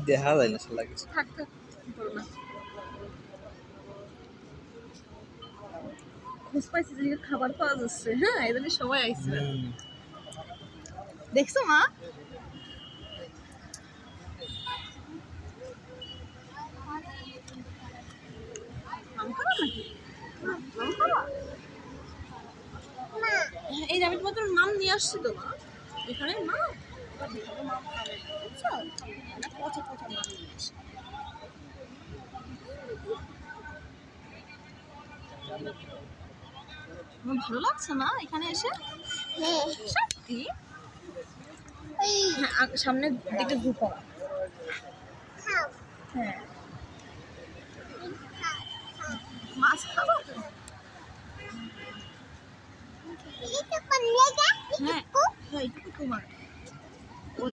দেখা যায় না শালা কিছু। থাক থাক বলো না। খোঁজ পাইছি যে খাবার পাওয়া যাচ্ছে, হ্যাঁ এই জন্য সবাই আইছে। দেখছো মা? এই যে আমি তোমার নাম নিয়ে আসছি তো মা, এখানে মা পচা পচা নাম নিয়ে আসি। আমার ভালো লাগছে না এখানে এসে? সত্যি? হ্যাঁ সামনের দিকে ঢুকো। হ্যাঁ মাছ খাবো তো? হ্যাঁ এইটুকু তোমার।